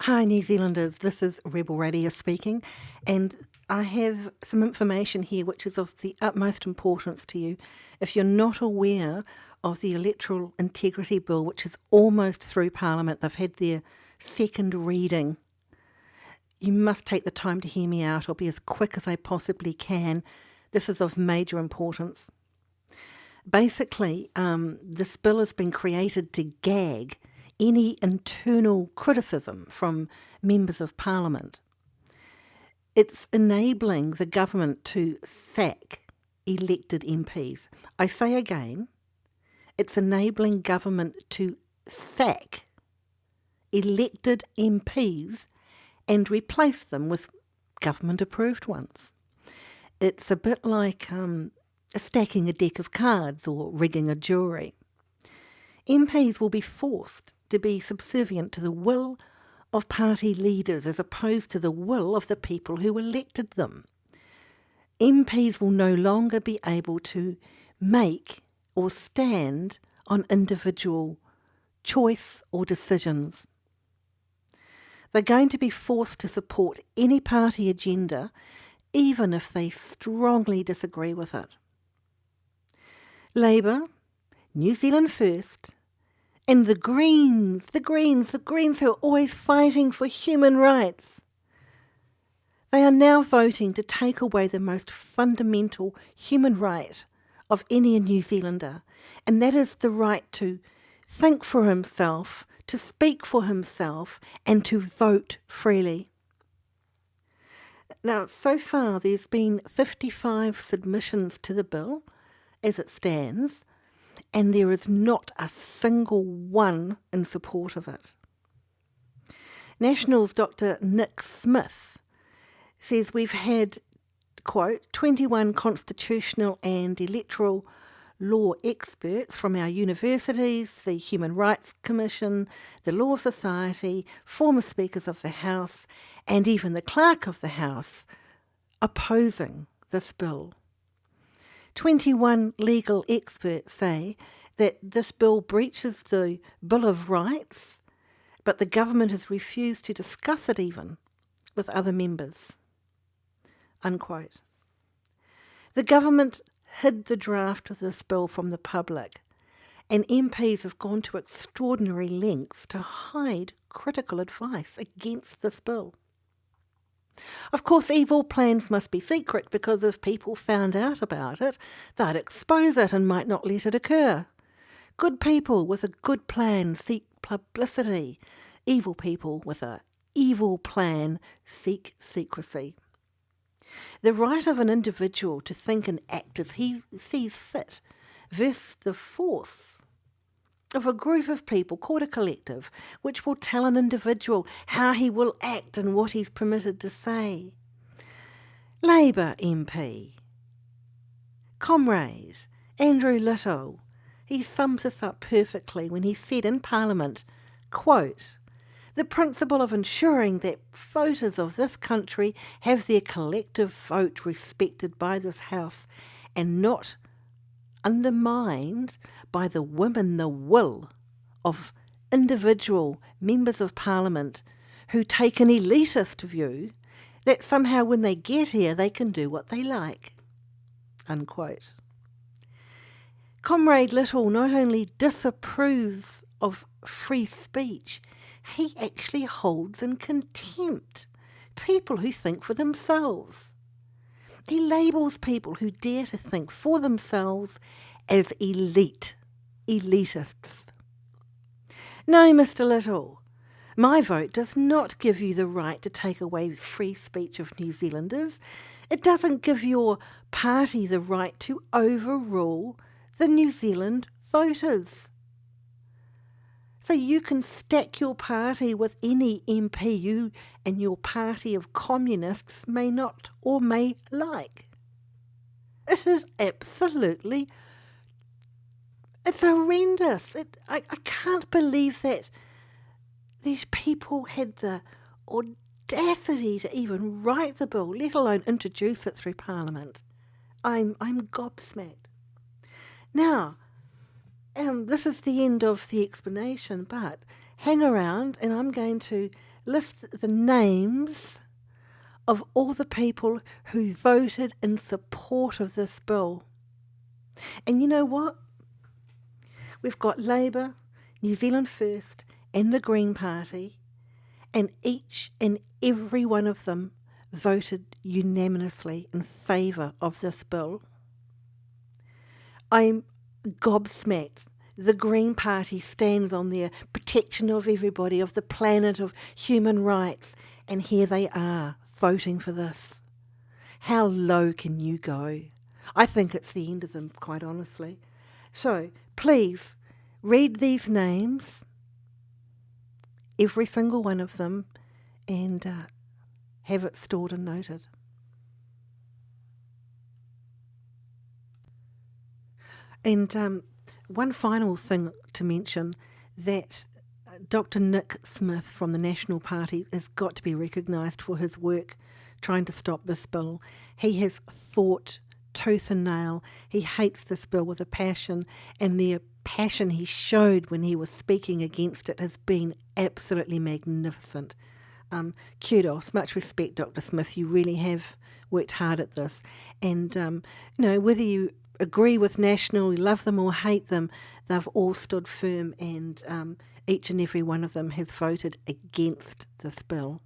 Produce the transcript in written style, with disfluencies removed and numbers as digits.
Hi, New Zealanders. This is Rebel Radio speaking, and I have some information here which is of the utmost importance to you. If you're not aware of the Electoral Integrity Bill, which is almost through Parliament, they've had their second reading. You must take the time to hear me out. I'll be as quick as I possibly can. This is of major importance. Basically, this bill has been created to gag any internal criticism from members of Parliament. It's enabling the government to sack elected MPs. I say again, it's enabling government to sack elected MPs and replace them with government-approved ones. It's a bit like stacking a deck of cards or rigging a jury. MPs will be forced to be subservient to the will of party leaders as opposed to the will of the people who elected them. MPs will no longer be able to make or stand on individual choice or decisions. They're going to be forced to support any party agenda, even if they strongly disagree with it. Labour, New Zealand First, and the Greens who are always fighting for human rights. They are now voting to take away the most fundamental human right of any New Zealander, and that is the right to think for himself, to speak for himself, and to vote freely. Now, so far there's been 55 submissions to the bill as it stands, and there is not a single one in support of it. National's Dr. Nick Smith says we've had, quote, 21 constitutional and electoral law experts from our universities, the Human Rights Commission, the Law Society, former speakers of the House, and even the Clerk of the House opposing this bill. 21 legal experts say that this bill breaches the Bill of Rights, but the government has refused to discuss it even with other members. Unquote. The government hid the draft of this bill from the public, and MPs have gone to extraordinary lengths to hide critical advice against this bill. Of course, evil plans must be secret because if people found out about it, they'd expose it and might not let it occur. Good people with a good plan seek publicity. Evil people with an evil plan seek secrecy. The right of an individual to think and act as he sees fit versus the force of a group of people called a collective, which will tell an individual how he will act and what he's permitted to say. Labour MP, Comrade Andrew Little, he sums this up perfectly when he said in Parliament, quote, "The principle of ensuring that voters of this country have their collective vote respected by this House and not undermined by the will of individual members of Parliament who take an elitist view that somehow when they get here they can do what they like." Unquote. Comrade Little not only disapproves of free speech, he actually holds in contempt people who think for themselves. He labels people who dare to think for themselves as elitists. No, Mr. Little, my vote does not give you the right to take away free speech of New Zealanders. It doesn't give your party the right to overrule the New Zealand voters. So you can stack your party with any MP you and your party of communists may not or may like. It is absolutely, it's horrendous. I can't believe that these people had the audacity to even write the bill, let alone introduce it through Parliament. I'm gobsmacked. Now, this is the end of the explanation, but hang around and I'm going to list the names of all the people who voted in support of this bill. And you know what? We've got Labour, New Zealand First, and the Green Party, and each and every one of them voted unanimously in favour of this bill. I'm gobsmacked. The Green Party stands on their protection of everybody, of the planet, of human rights, and here they are voting for this. How low can you go? I think it's the end of them, quite honestly. So please read these names, every single one of them, and have it stored and noted. And one final thing to mention, that Dr. Nick Smith from the National Party has got to be recognised for his work trying to stop this bill. He has fought tooth and nail. He hates this bill with a passion, and the passion he showed when he was speaking against it has been absolutely magnificent. Kudos, much respect, Dr. Smith. You really have worked hard at this. And, whether you agree with National, love them or hate them, they've all stood firm, and each and every one of them has voted against this bill.